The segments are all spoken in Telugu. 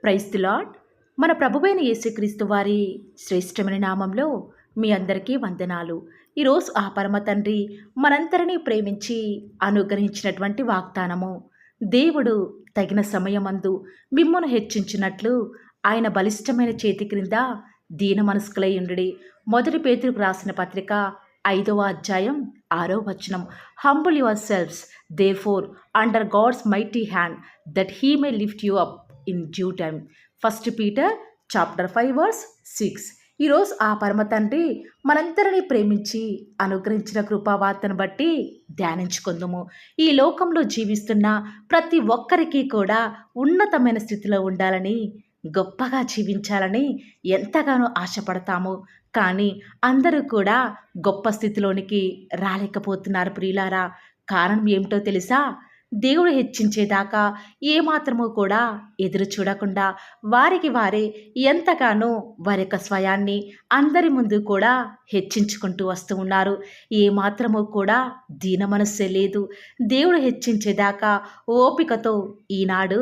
Praise the lord. మన ప్రభువైన యేసుక్రీస్తు వారి శ్రేష్టమైన నామంలో మీ అందరికీ వందనాలు. ఈరోజు ఆ పరమ తండ్రి మనందరినీ ప్రేమించి అనుగ్రహించినటువంటి వాగ్దానము, దేవుడు తగిన సమయమందు మిమ్మును హెచ్చించినట్లు ఆయన బలిష్టమైన చేతి క్రింద దీన మనస్కులై ఉండుడి. మొదటి పేతురుకు రాసిన పత్రిక 5వ అధ్యాయం 6వ వచనం. Humble yourselves therefore under God's mighty hand that he may lift you up in due time. 1 Peter chapter 5 verse 6. ఈరోజు ఆ పరమ తండ్రి మనందరినీ ప్రేమించి అనుగ్రహించిన కృపావార్తను బట్టి ధ్యానించుకుందాము. ఈ లోకంలో జీవిస్తున్న ప్రతి ఒక్కరికి కూడా ఉన్నతమైన స్థితిలో ఉండాలని, గొప్పగా జీవించాలని ఎంతగానో ఆశపడతాము. కానీ అందరూ కూడా గొప్ప స్థితిలోనికి రాలేకపోతున్నారు ప్రియులారా. కారణం ఏమిటో తెలుసా? దేవుడు హెచ్చించేదాకా ఏమాత్రము కూడా ఎదురు చూడకుండా వారికి వారే ఎంతగానో వారి యొక్క స్వయాన్ని అందరి ముందు కూడా హెచ్చించుకుంటూ వస్తూ ఉన్నారు. ఏమాత్రము కూడా దీన మనస్సే లేదు. దేవుడు హెచ్చించేదాకా ఓపికతో ఈనాడు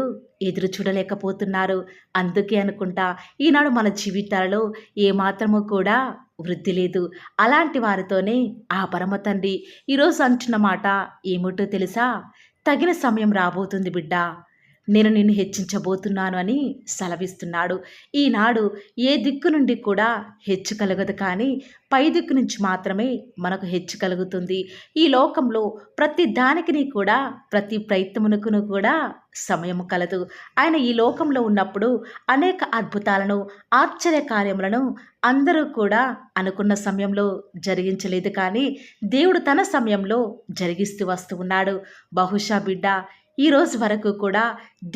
ఎదురు చూడలేకపోతున్నారు. అందుకే అనుకుంటా ఈనాడు మన జీవితాలలో ఏమాత్రము కూడా వృద్ధి లేదు. అలాంటి వారితోనే ఆ పరమ తండ్రి ఈరోజు అంటున్న మాట ఏమిటో తెలుసా? తగిన సమయం రాబోతుంది బిడ్డ, నేను నిన్ను హెచ్చించబోతున్నాను అని సెలవిస్తున్నాడు. ఈనాడు ఏ దిక్కు నుండి కూడా హెచ్చు కలగదు, కానీ పై దిక్కు నుంచి మాత్రమే మనకు హెచ్చు కలుగుతుంది. ఈ లోకంలో ప్రతి దానికి కూడా ప్రతి ప్రయత్నమునకును కూడా సమయం కలదు. ఆయన ఈ లోకంలో ఉన్నప్పుడు అనేక అద్భుతాలను, ఆశ్చర్య కార్యములను అందరూ కూడా అనుకున్న సమయంలో జరిగించలేదు, కానీ దేవుడు తన సమయంలో జరిగిస్తూ వస్తూ ఉన్నాడు. బహుశా బిడ్డ ఈ రోజు వరకు కూడా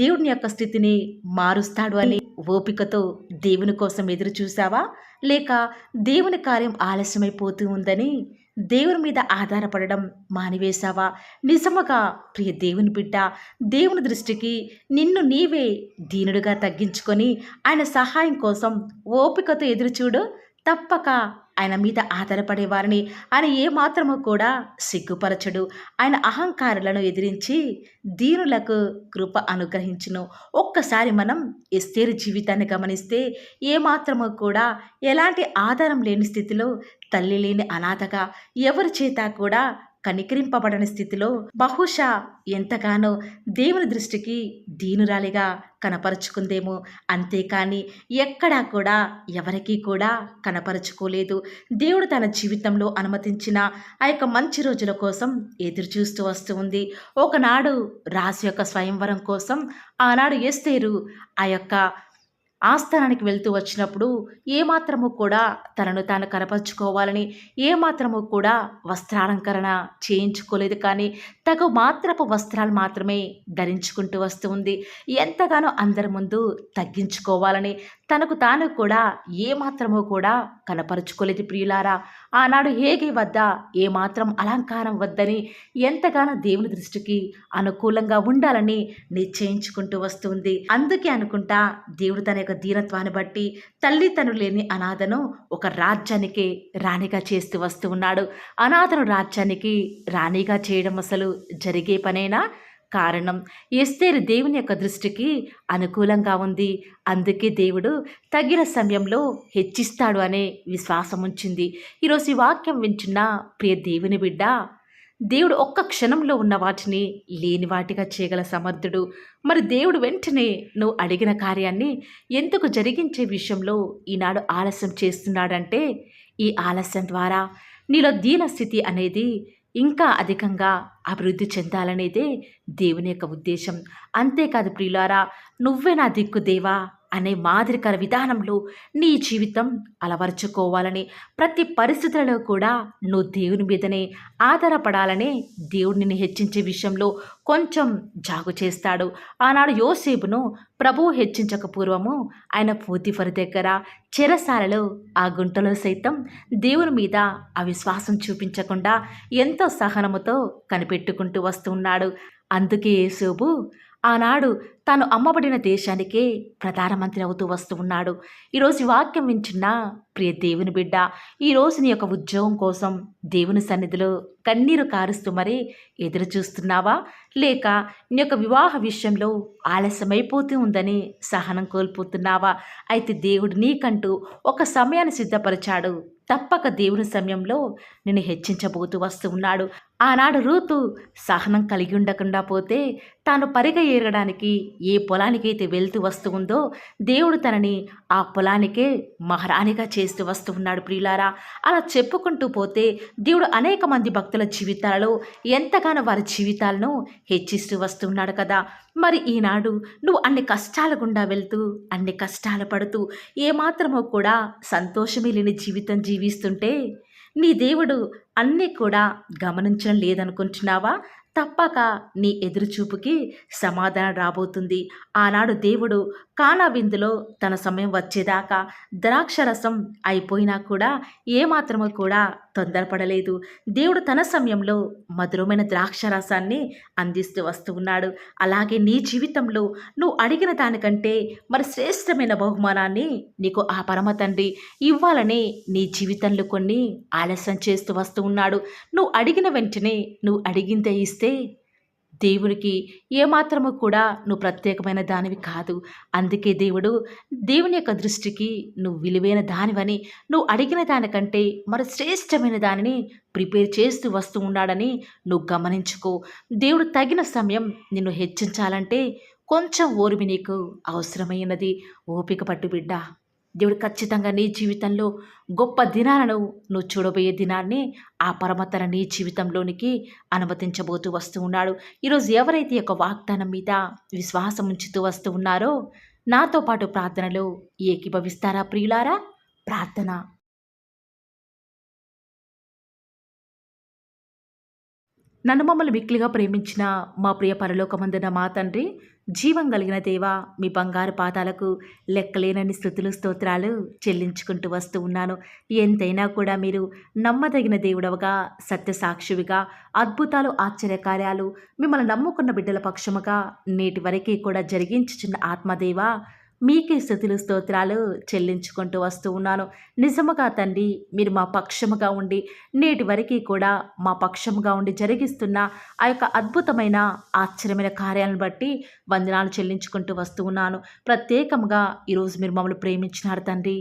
దేవుని యొక్క స్థితిని మారుస్తాడు అని ఓపికతో దేవుని కోసం ఎదురు చూసావా? లేక దేవుని కార్యం ఆలస్యమైపోతూ ఉందని దేవుని మీద ఆధారపడడం మానివేశావా? నిజముగా ప్రియ దేవుని బిడ్డ, దేవుని దృష్టికి నిన్ను నీవే దీనుడిగా తగ్గించుకొని ఆయన సహాయం కోసం ఓపికతో ఎదురుచూడు. తప్పక ఆయన మీద ఆధారపడే వారిని ఆయన ఏమాత్రము కూడా సిగ్గుపరచడు. ఆయన అహంకారులను ఎదిరించి దీనులకు కృప అనుగ్రహించును. ఒక్కసారి మనం ఎస్తేరు జీవితాన్ని గమనిస్తే ఏమాత్రము కూడా ఎలాంటి ఆధారం లేని స్థితిలో, తల్లి లేని అనాథగా, ఎవరి చేత కూడా కనికరింపబడని స్థితిలో బహుశా ఎంతగానో దేవుని దృష్టికి దీనురాలిగా కనపరుచుకుందేమో. అంతేకాని ఎక్కడా కూడా ఎవరికీ కూడా కనపరుచుకోలేదు. దేవుడు తన జీవితంలో అనుమతించిన ఆ యొక్క మంచి రోజుల కోసం ఎదురు చూస్తూ వస్తూ ఉంది. ఒకనాడు రాజు యొక్క స్వయంవరం కోసం ఆనాడు ఎస్తేరు ఆ యొక్క ఆస్థానానికి వెళ్తూ వచ్చినప్పుడు ఏమాత్రము కూడా తనను తాను కనపరుచుకోవాలని ఏమాత్రము కూడా వస్త్రాలంకరణ చేయించుకోలేదు, కానీ తగు మాత్రపు వస్త్రాలు మాత్రమే ధరించుకుంటూ వస్తూ ఉంది. ఎంతగానో అందరి ముందు తగ్గించుకోవాలని తనకు తాను కూడా ఏమాత్రము కూడా కనపరుచుకోలేదు ప్రియులారా. ఆనాడు హేగే వద్ద ఏమాత్రం అలంకారం వద్దని ఎంతగానో దేవుని దృష్టికి అనుకూలంగా ఉండాలని నిశ్చయించుకుంటూ వస్తుంది. అందుకే అనుకుంటా దేవుడు తన యొక్క దీనత్వాన్ని బట్టి తల్లిదండ్రులు లేని అనాథను ఒక రాజ్యానికి రాణిగా చేస్తూ వస్తూ ఉన్నాడు. అనాథను రాజ్యానికి రాణిగా చేయడం అసలు జరిగే పనేనా? కారణం ఎస్తేరు దేవుని యొక్క దృష్టికి అనుకూలంగా ఉంది. అందుకే దేవుడు తగిన సమయంలో హెచ్చిస్తాడు అనే విశ్వాసం ఉంచింది. ఈరోజు ఈ వాక్యం వింటున్న ప్రియ దేవుని బిడ్డ, దేవుడు ఒక్క క్షణంలో ఉన్న వాటిని లేని వాటిగా చేయగల సమర్థుడు. మరి దేవుడు వెంటనే నువ్వు అడిగిన కార్యాన్ని ఎందుకు జరిగించే విషయంలో ఈనాడు ఆలస్యం చేస్తున్నాడంటే, ఈ ఆలస్యం ద్వారా నీలో దీనస్థితి అనేది ఇంకా అధికంగా అభివృద్ధి చెందాలనేదే దేవుని యొక్క ఉద్దేశం. అంతేకాదు ప్రియులారా, నువ్వే నా దిక్కు దేవా అనే మాదిరికర విధానంలో నీ జీవితం అలవర్చుకోవాలని, ప్రతి పరిస్థితులలో కూడా నువ్వు దేవుని మీదనే ఆధారపడాలని దేవుడు నిన్ను హెచ్చించే విషయంలో కొంచెం జాగు చేస్తాడు. ఆనాడు యోసేపును ప్రభువు హెచ్చించక పూర్వము ఆయన పోతీఫరు దగ్గర చెరసాలలో ఆ గుంటలో సైతం దేవుని మీద అవిశ్వాసం చూపించకుండా ఎంతో సహనముతో కనిపెట్టుకుంటూ వస్తున్నాడు. అందుకే యోసేపు ఆనాడు తాను అమ్మబడిన దేశానికే ప్రధానమంత్రి అవుతూ వస్తూ ఉన్నాడు. ఈరోజు ఈ వాక్యం వింటున్న ప్రియ దేవుని బిడ్డ, ఈరోజు నీ యొక్క ఉద్యోగం కోసం దేవుని సన్నిధిలో కన్నీరు కారుస్తూ మరి ఎదురు చూస్తున్నావా? లేక నీ యొక్క వివాహ విషయంలో ఆలస్యమైపోతూ ఉందని సహనం కోల్పోతున్నావా? అయితే దేవుడు నీకంటూ ఒక సమయాన్ని సిద్ధపరిచాడు. తప్పక దేవుని సమయంలో నిన్ను హెచ్చించబోతూ వస్తూ ఉన్నాడు. ఆనాడు రూతు సహనం కలిగి ఉండకుండా పోతే తాను పరిగె ఏరడానికి ఏ పొలానికైతే వెళ్తూ వస్తూ ఉందో దేవుడు తనని ఆ పొలానికే మహారాణిగా చేస్తూ వస్తూ ఉన్నాడు ప్రియులారా. అలా చెప్పుకుంటూ పోతే దేవుడు అనేక మంది భక్తుల జీవితాలలో ఎంతగానో వారి జీవితాలను హెచ్చిస్తూ వస్తున్నాడు కదా. మరి ఈనాడు నువ్వు అన్ని కష్టాల గుండా వెళ్తూ అన్ని కష్టాలు పడుతూ ఏమాత్రమో కూడా సంతోషమే లేని జీవితం జీవిస్తుంటే నీ దేవుడు అన్నీ కూడా గమనించడం లేదనుకుంటున్నావా? తప్పక నీ ఎదురుచూపుకి సమాధానం రాబోతుంది. ఆనాడు దేవుడు కానా విందులో తన సమయం వచ్చేదాకా ద్రాక్షరసం అయిపోయినా కూడా ఏమాత్రము కూడా తొందరపడలేదు. దేవుడు తన సమయంలో మధురమైన ద్రాక్షరసాన్ని అందిస్తూ వస్తూ ఉన్నాడు. అలాగే నీ జీవితంలో నువ్వు అడిగిన దానికంటే మరి శ్రేష్టమైన బహుమానాన్ని నీకు ఆ పరమ తండ్రి ఇవ్వాలని నీ జీవితంలో కొన్ని ఆలస్యం చేస్తూ వస్తూ ఉన్నాడు. నువ్వు అడిగిన వెంటనే నువ్వు అడిగిందే ఇస్తే దేవునికి ఏమాత్రము కూడా నువ్వు ప్రత్యేకమైన దానివి కాదు. అందుకే దేవుని యొక్క దృష్టికి నువ్వు విలువైన దానివని, నువ్వు అడిగిన దానికంటే మరి శ్రేష్టమైన దానిని ప్రిపేర్ చేస్తూ వస్తూ ఉన్నాడని నువ్వు గమనించుకో. దేవుడు తగిన సమయం నిన్ను హెచ్చించాలంటే కొంచెం ఓర్మి నీకు అవసరమైనది. ఓపిక పట్టు బిడ్డ. దేవుడు ఖచ్చితంగా నీ జీవితంలో గొప్ప దినాలను నువ్వు చూడబోయే దినాన్ని ఆ పరమతన నీ జీవితంలోనికి అనుమతించబోతూ వస్తూ ఉన్నాడు. ఈరోజు ఎవరైతే ఈ యొక్క వాగ్దానం మీద విశ్వాసం ఉంచుతూ వస్తూ ఉన్నారో నాతో పాటు ప్రార్థనలో ఏకీభవిస్తారా ప్రియులారా? ప్రార్థన. నన్ను మమ్మల్ని మిక్కిలిగా ప్రేమించిన మా ప్రియ పరలోకమందున మా తండ్రి, జీవం కలిగిన దేవా, మీ బంగారు పాదాలకు లెక్కలేనన్ని స్తుతులు స్తోత్రాలు చెల్లించుకుంటూ వస్తూ ఉన్నాను. ఎంతైనా కూడా మీరు నమ్మదగిన దేవుడవగా, సత్యసాక్షివిగా, అద్భుతాలు ఆశ్చర్యకార్యాలు మిమ్మల్ని నమ్ముకున్న బిడ్డల పక్షముగా నేటి వరకే కూడా జరిగించుచున్న ఆత్మదేవా, మీకే స్తుతులు స్తోత్రాలు చెల్లించుకుంటూ వస్తూ ఉన్నాను. నిజముగా తండ్రి, మీరు మా పక్షముగా ఉండి నేటి వరకు కూడా మా పక్షముగా ఉండి జరిగిస్తున్న ఆ యొక్క అద్భుతమైన ఆశ్చర్యమైన కార్యాలను బట్టి వందనాలు చెల్లించుకుంటూ వస్తూ ఉన్నాను. ప్రత్యేకంగా ఈరోజు మీరు మమ్మల్ని ప్రేమించినారు తండ్రి.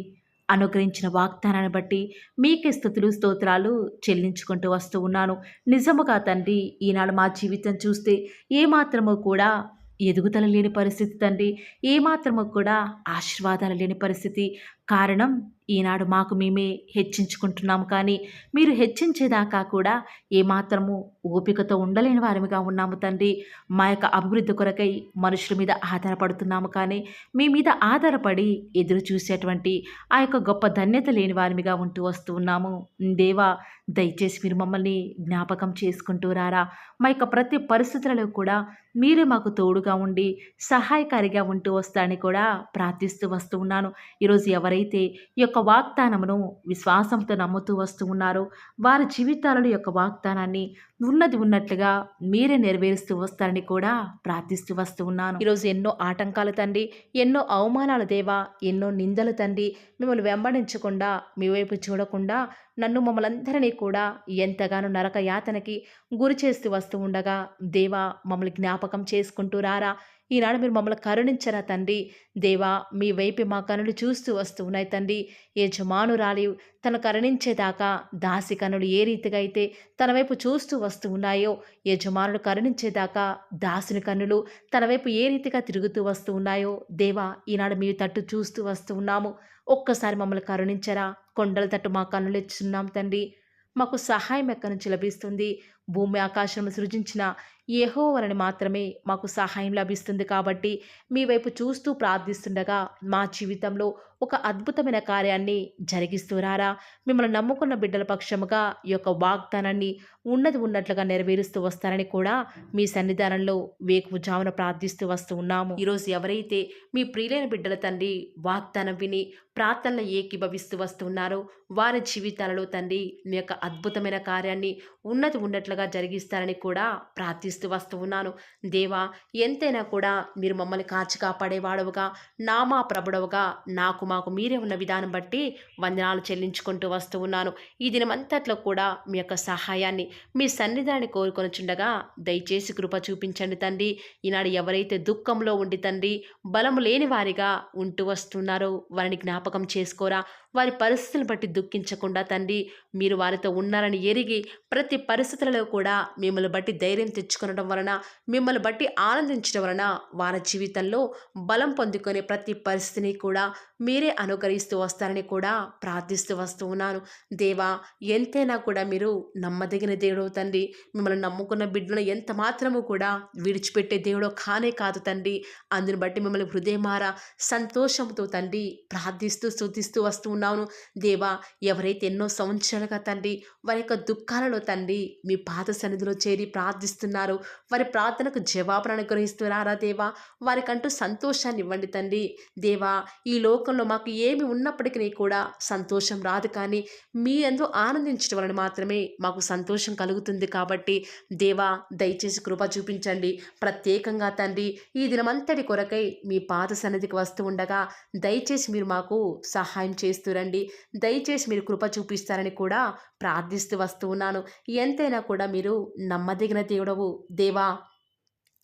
అనుగ్రహించిన వాగ్దానాన్ని బట్టి మీకే స్తుతులు స్తోత్రాలు చెల్లించుకుంటూ వస్తూ ఉన్నాను. నిజముగా తండ్రి, ఈనాడు మా జీవితం చూస్తే ఏమాత్రము కూడా ఎదుగుదల లేని పరిస్థితి తండ్రి, ఏమాత్రము కూడా ఆశీర్వాదాలు లేని పరిస్థితి. కారణం ఈనాడు మాకు మేమే హెచ్చించుకుంటున్నాము, కానీ మీరు హెచ్చించేదాకా కూడా ఏమాత్రము ఓపికతో ఉండలేని వారిగా ఉన్నాము తండ్రి. మా యొక్క అభివృద్ధి కొరకై మనుషుల మీద ఆధారపడుతున్నాము, కానీ మీ మీద ఆధారపడి ఎదురు చూసేటువంటి ఆ యొక్క గొప్ప ధన్యత లేని వారిగా ఉంటూ వస్తూ ఉన్నాము. దేవా, దయచేసి మీరు మమ్మల్ని జ్ఞాపకం చేసుకుంటూ రారా. మా యొక్క ప్రతి పరిస్థితులలో కూడా మీరే మాకు తోడుగా ఉండి సహాయకారిగా ఉంటూ వస్తారని కూడా ప్రార్థిస్తూ వస్తూ ఉన్నాను. ఈరోజు ఎవరైతే ఈ యొక్క వాగ్దానమును విశ్వాసంతో నమ్ముతూ వస్తూ ఉన్నారో వారి జీవితాలలో యొక్క వాగ్దానాన్ని ఉన్నది ఉన్నట్లుగా మీరే నెరవేరుస్తూ వస్తారని కూడా ప్రార్థిస్తూ వస్తూ ఉన్నాను. ఈరోజు ఎన్నో ఆటంకాలు తండ్రి, ఎన్నో అవమానాలు దేవా, ఎన్నో నిందలు తండ్రి, మిమ్మల్ని వెంబడించకుండా మీ వైపు చూడకుండా నన్ను మమ్మల్ందరినీ కూడా ఎంతగానో నరక యాతనకి గురి చేస్తూ వస్తూ ఉండగా దేవా, మమ్మల్ని జ్ఞాపకం చేసుకుంటూ రారా. ఈనాడు మీరు మమ్మల్ని కరుణించరా తండ్రి. దేవా, మీ వైపు మా కనులు చూస్తూ వస్తూ ఉన్నాయి తండ్రి. యజమానురాలి తను కరుణించేదాకా దాసి కనులు ఏ రీతిగా అయితే తన వైపు చూస్తూ వస్తూ ఉన్నాయో, యజమానుడు కరుణించేదాకా దాసుని కన్నులు తన వైపు ఏ రీతిగా తిరుగుతూ వస్తూ ఉన్నాయో దేవా, ఈనాడు మీ తట్టు చూస్తూ వస్తూ ఉన్నాము. ఒక్కసారి మమ్మల్ని కరుణించరా. కొండల తట్టు మా కన్నులు ఎచ్చున్నాం తండ్రి. మాకు సహాయం ఎక్కడి నుంచి లభిస్తుంది? భూమి ఆకాశం సృజించిన యెహోవాని మాత్రమే మాకు సహాయం లభిస్తుంది. కాబట్టి మీ వైపు చూస్తూ ప్రార్థిస్తుండగా మా జీవితంలో ఒక అద్భుతమైన కార్యాన్ని జరిగిస్తూ రారా. మిమ్మల్ని నమ్ముకున్న బిడ్డల పక్షముగా ఈ యొక్క వాగ్దానాన్ని ఉన్నది ఉన్నట్లుగా నెరవేరుస్తూ వస్తారని కూడా మీ సన్నిధానంలో వేకువజామున ప్రార్థిస్తూ వస్తూ ఉన్నాము. ఈరోజు ఎవరైతే మీ ప్రియులైన బిడ్డల తండ్రి వాగ్దానం విని ప్రార్థనలు ఏకీభవిస్తూ వస్తున్నారో వారి జీవితాలలో తండ్రి మీ యొక్క అద్భుతమైన కార్యాన్ని ఉన్నది ఉన్నట్లుగా అద్భుతాలుగా జరిగిస్తారని కూడా ప్రార్థిస్తూ వస్తూ ఉన్నాను. దేవా, ఎంతైనా కూడా మీరు మమ్మల్ని కాచి కాపాడేవాడవుగా, నామా ప్రభుడవుగా నాకు మాకు మీరే ఉన్న విధానం బట్టి వందనాలు చెల్లించుకుంటూ వస్తూ ఉన్నాను. ఈ దినమంతట్లో కూడా మీ యొక్క సహాయాన్ని, మీ సన్నిధాన్ని కోరుకొనుచుండగా దయచేసి కృప చూపించండి తండ్రి. ఈనాడు ఎవరైతే దుఃఖంలో ఉండి తండ్రి బలము లేని వారిగా ఉంటూ వస్తున్నారో వారిని జ్ఞాపకం చేసుకోరా. వారి పరిస్థితులను బట్టి దుఃఖించకుండా తండ్రి మీరు వారితో ఉన్నారని ఎరిగి ప్రతి పరిస్థితులలో కూడా మిమ్మల్ని బట్టి ధైర్యం తెచ్చుకొనడం వలన, మిమ్మల్ని బట్టి ఆనందించడం వలన వారి జీవితంలో బలం పొందుకునే ప్రతి పరిస్థితిని కూడా మీరే అనుకరిస్తూ వస్తారని కూడా ప్రార్థిస్తూ వస్తూ ఉన్నాను. దేవా, ఎంతైనా కూడా మీరు నమ్మదగిన దేవుడు తండ్రి. మిమ్మల్ని నమ్ముకున్న బిడ్డలను ఎంత మాత్రము కూడా విడిచిపెట్టే దేవుడో కానే కాదు తండ్రి. అందుని బట్టి మిమ్మల్ని హృదయమారా సంతోషంతో తండ్రి ప్రార్థిస్తూ స్తుతిస్తూ వస్తూ ఉన్నాను. దేవా, ఎవరైతే ఎన్నో సంవత్సరాలుగా తండ్రి వారి యొక్క దుఃఖాలలో తండ్రి మీ పాద సన్నిధిలో చేరి ప్రార్థిస్తున్నారు, వారి ప్రార్థనకు జవాబును అనుగ్రహిస్తున్నారా దేవా. వారికంటూ సంతోషాన్ని ఇవ్వండి తండ్రి. దేవా, ఈ లోకంలో మాకు ఏమి ఉన్నప్పటికీ కూడా సంతోషం రాదు, కానీ మీ యందు ఆనందించడం వలన మాత్రమే మాకు సంతోషం కలుగుతుంది. కాబట్టి దేవా, దయచేసి కృప చూపించండి. ప్రత్యేకంగా తండ్రి ఈ దినమంతటి కొరకై మీ పాద సన్నిధికి వస్తూ ఉండగా దయచేసి మీరు మాకు సహాయం చేస్తురండి. దయచేసి మీరు కృప చూపిస్తారని కూడా ప్రార్థిస్తూ వస్తూ ఉన్నాను. ఎంతైనా కూడా మీరు నమ్మదగిన దేవుడవు దేవా.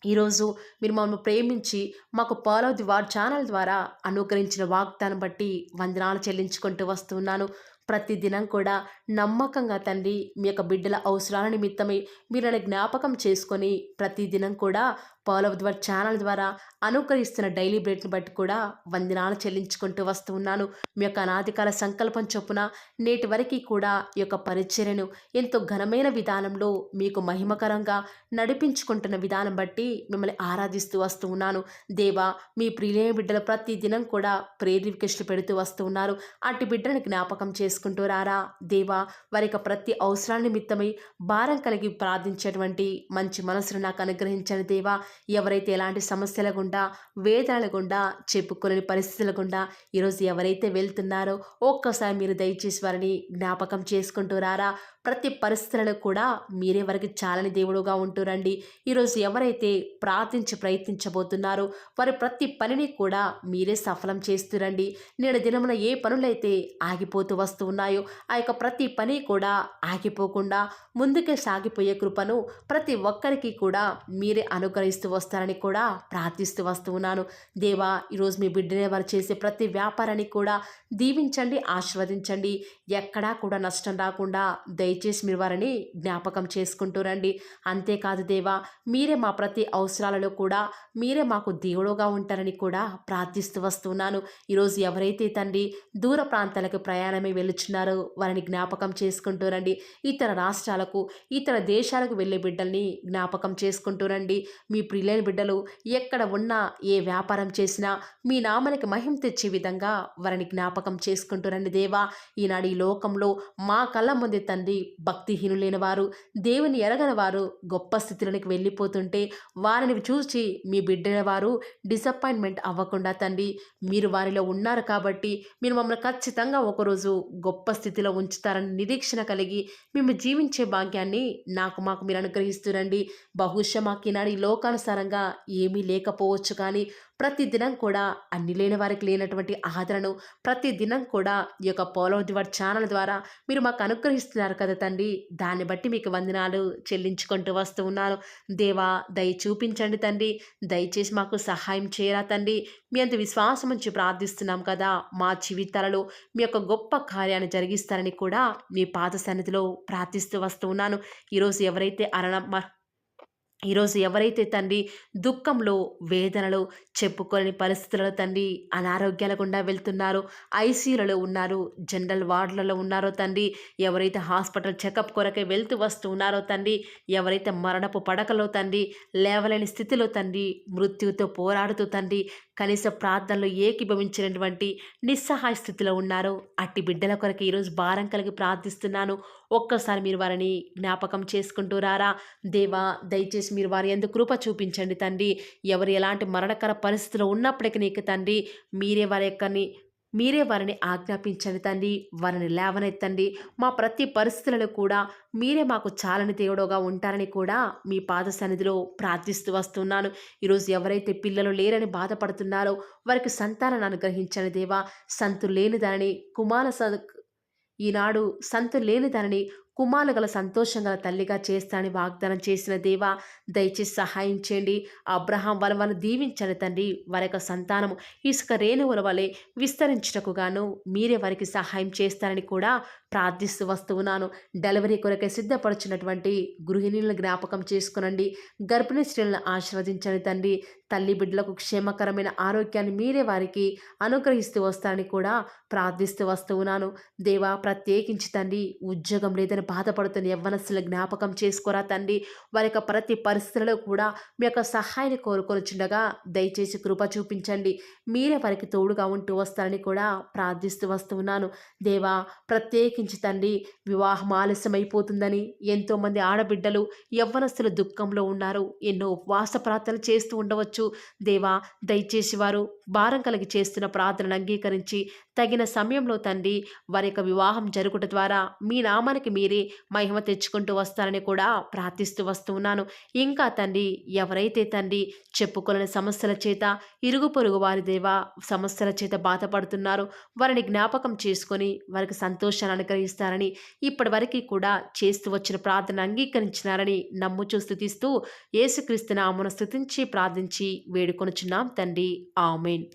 ఈరోజు మీరు మమ్మల్ని ప్రేమించి మాకు ఫాలో ది వార్ ఛానల్ ద్వారా అనుగ్రహించిన వాగ్దానం బట్టి వందనాలు చెల్లించుకుంటూ వస్తున్నాను. ప్రతిదినం కూడా నమ్మకంగా తండ్రి మీ యొక్క బిడ్డల అవసరాల నిమిత్తమై మీరు నన్ను జ్ఞాపకం చేసుకొని ప్రతిదినం కూడా ఫాలో ది వార్ ఛానల్ ద్వారా అనుకరిస్తున్న డైలీ బ్రెడ్ని బట్టి కూడా వందనాలు చెల్లించుకుంటూ వస్తూ ఉన్నాను. మీ యొక్క అనాదికాల సంకల్పం చొప్పున నేటి వరకు కూడా ఈ యొక్క పరిచర్యను ఎంతో ఘనమైన విధానంలో మీకు మహిమకరంగా నడిపించుకుంటున్న విధానం బట్టి మిమ్మల్ని ఆరాధిస్తూ వస్తూ ఉన్నాను. దేవా, మీ ప్రియులైన బిడ్డలు ప్రతి దినం కూడా ప్రేయర్ రిక్వెస్ట్లు పెడుతూ వస్తూ ఉన్నారు. అట్టి బిడ్డలను జ్ఞాపకం చేసుకుంటూ రారా దేవా. వారి యొక్క ప్రతి అవసరాల నిమిత్తమై భారం కలిగి ప్రార్థించేటువంటి మంచి మనసును నాకు అనుగ్రహించండి దేవా. ఎవరైతే ఎలాంటి సమస్యల గుండా, వేదనల గుండా, చెప్పుకోలేని పరిస్థితుల గుండా ఈరోజు ఎవరైతే వెళ్తున్నారో ఒక్కసారి మీరు దయచేసి వారిని జ్ఞాపకం చేసుకుంటూ రారా. ప్రతి పరిస్థితులలో కూడా మీరే వారికి చాలని దేవుడుగా ఉంటూరండి. ఈరోజు ఎవరైతే ప్రార్థించి ప్రయత్నించబోతున్నారో వారి ప్రతి పనిని కూడా మీరే సఫలం చేస్తురండి. నేడు దినమున ఏ పనులైతే ఆగిపోతూ వస్తూ ఉన్నాయో ఆ యొక్క ప్రతి పని కూడా ఆగిపోకుండా ముందుకే సాగిపోయే కృపను ప్రతి ఒక్కరికి కూడా మీరే అనుగ్రహిస్తూ వస్తారని కూడా ప్రార్థిస్తూ వస్తూ ఉన్నాను. దేవా, ఈరోజు మీ బిడ్డనే వారు చేసే ప్రతి వ్యాపారాన్ని కూడా దీవించండి, ఆశీర్వదించండి. ఎక్కడా కూడా నష్టం రాకుండా దయచేసి మీరు వారిని జ్ఞాపకం చేసుకుంటూ రండి. అంతేకాదు దేవా, మీరే మా ప్రతి అవసరాలలో కూడా మీరే మాకు దేవుడుగా ఉంటారని కూడా ప్రార్థిస్తూ వస్తున్నాను. ఈరోజు ఎవరైతే తండ్రి దూర ప్రాంతాలకు ప్రయాణమై వెళ్ళుచున్నారో వారిని జ్ఞాపకం చేసుకుంటూ రండి. ఇతర రాష్ట్రాలకు, ఇతర దేశాలకు వెళ్ళే బిడ్డల్ని జ్ఞాపకం చేసుకుంటూ రండి. మీ ప్రియులైన బిడ్డలు ఎక్కడ ఉన్నా, ఏ వ్యాపారం చేసినా మీ నామానికి మహిమ తెచ్చే విధంగా వారిని జ్ఞాపకం చేసుకుంటూ రండి దేవా. ఈనాడు ఈ లోకంలో మా కళ్ళ ముందే తండ్రి భక్తిహీనులైన వారు, దేవుని ఎరగని వారు గొప్ప స్థితిలోనికి వెళ్ళిపోతుంటే వారిని చూసి మీ బిడ్డల వారు డిసప్పాయింట్మెంట్ అవ్వకుండా తండ్రి మీరు వారిలో ఉన్నారు కాబట్టి మీరు మమ్మల్ని ఖచ్చితంగా ఒకరోజు గొప్ప స్థితిలో ఉంచుతారని నిరీక్షణ కలిగి మేము జీవించే భాగ్యాన్ని మాకు మీరు అనుగ్రహిస్తురండి. బహుశా మాకు ఈనాడు ఈ లోకానుసారంగా ఏమీ లేకపోవచ్చు, కానీ ప్రతి దినం కూడా అన్ని లేని వారికి లేనటువంటి ఆదరణను ప్రతి దినం కూడా ఈ యొక్క ఫాలో ది వర్డ్ ఛానల్ ద్వారా మీరు మాకు అనుగ్రహిస్తున్నారు కదా తండ్రి. దాన్ని బట్టి మీకు వందనాలు చెల్లించుకుంటూ వస్తూ ఉన్నాను. దేవా, దయ చూపించండి తండ్రి. దయచేసి మాకు సహాయం చేయరా తండ్రి. మీ అంత విశ్వాసం ఉంచి ప్రార్థిస్తున్నాం కదా. మా జీవితాలలో మీ యొక్క గొప్ప కార్యాన్ని జరిగిస్తారని కూడా మీ పాద సన్నిధిలో ప్రార్థిస్తూ వస్తూ ఉన్నాను. ఈరోజు ఎవరైతే తండ్రి దుఃఖంలో, వేదనలో, చెప్పుకోలేని పరిస్థితులలో తండ్రి అనారోగ్యాల గుండా వెళ్తున్నారో, ఐసీయూలలో ఉన్నారు, జనరల్ వార్డులలో ఉన్నారో తండ్రి, ఎవరైతే హాస్పిటల్ చెకప్ కొరకే వెళ్తూ వస్తూ ఉన్నారో తండ్రి, ఎవరైతే మరణపు పడకలో తండ్రి లేవలేని స్థితిలో తండ్రి మృత్యువుతో పోరాడుతూ తండ్రి కనీస ప్రార్థనలో ఏకీభవించినటువంటి నిస్సహాయ స్థితిలో ఉన్నారో అట్టి బిడ్డల కొరకు ఈరోజు భారం కలిగి ప్రార్థిస్తున్నాను. ఒక్కసారి మీరు వారిని జ్ఞాపకం చేసుకుంటూ రారా దేవా. దయచేసి మీరు వారి యందు కృప చూపించండి తండ్రి. ఎవరు ఎలాంటి మరణకర పరిస్థితిలో ఉన్నప్పటికీ నీకు తండ్రి మీరే వారి యొక్కని మీరే వారిని ఆజ్ఞాపించండి తండ్రి. వారిని లేవనెత్తండి. మా ప్రతి పరిస్థితులలో కూడా మీరే మాకు చాలని దేవుడుగా ఉంటారని కూడా మీ పాద సన్నిధిలో ప్రార్థిస్తూ వస్తున్నాను. ఈరోజు ఎవరైతే పిల్లలు లేరని బాధపడుతున్నారో వారికి సంతానాన్ని అనుగ్రహించండి దేవా. సంతులు లేని దానిని ఈనాడు సంతులు లేని దానిని కుమారులు గల సంతోషం గల తల్లిగా చేస్తానని వాగ్దానం చేసిన దేవా, దయచేసి సహాయం చేయండి. అబ్రహాం వలన దీవించండి తండ్రి. వారి యొక్క సంతానము ఇసుక రేణువుల వలె విస్తరించుటకు గాను మీరే వారికి సహాయం చేస్తారని కూడా ప్రార్థిస్తూ వస్తూ ఉన్నాను. డెలివరీ కొరకై సిద్ధపడుచున్నటువంటి గృహిణులను జ్ఞాపకం చేసుకునండి. గర్భిణీ స్త్రీలను ఆశీర్వదించండి తండ్రి. తల్లి బిడ్డలకు క్షేమకరమైన ఆరోగ్యాన్ని మీరే వారికి అనుగ్రహిస్తూ వస్తారని కూడా ప్రార్థిస్తూ వస్తూ ఉన్నాను. దేవా, ప్రత్యేకించి తండ్రి ఉద్యోగం లేదని బాధపడుతున్న యవ్వనస్తుల జ్ఞాపకం చేసుకోరా తండ్రి. వారి యొక్క ప్రతి పరిస్థితులలో కూడా మీ యొక్క సహాయాన్ని కోరుకొనిచుండగా దయచేసి కృప చూపించండి. మీరే వారికి తోడుగా ఉంటూ వస్తారని కూడా ప్రార్థిస్తూ వస్తూ ఉన్నాను. దేవా, ప్రత్యేకించి తండ్రి వివాహం ఆలస్యమైపోతుందని ఎంతోమంది ఆడబిడ్డలు యవ్వనస్తులు దుఃఖంలో ఉన్నారు. ఎన్నో ఉపవాస ప్రార్థనలు చేస్తూ ఉండవచ్చు. దేవా, దయచేసి వారు భారం కలిగి చేస్తున్న ప్రార్థనను అంగీకరించి తగిన సమయంలో తండ్రి వారి యొక్క వివాహం జరుగుట ద్వారా మీ నామానికి మీరే మహిమ తెచ్చుకుంటూ వస్తారని కూడా ప్రార్థిస్తూ వస్తూ ఉన్నాను. ఇంకా తండ్రి ఎవరైతే తండ్రి చెప్పుకోలేని సమస్యల చేత ఇరుగు పొరుగు వారి దేవా సమస్యల చేత బాధపడుతున్నారో వారిని జ్ఞాపకం చేసుకొని వారికి సంతోషాన్ని అనుగ్రహిస్తారని ఇప్పటి వరకు కూడా చేస్తూ వచ్చిన ప్రార్థన అంగీకరించినారని నమ్ముచూ స్తుతిస్తూ యేసుక్రీస్తు నామమున స్తుతించి ప్రార్థించి వేడుకొనుచున్నాం తండ్రి. ఆమేన్.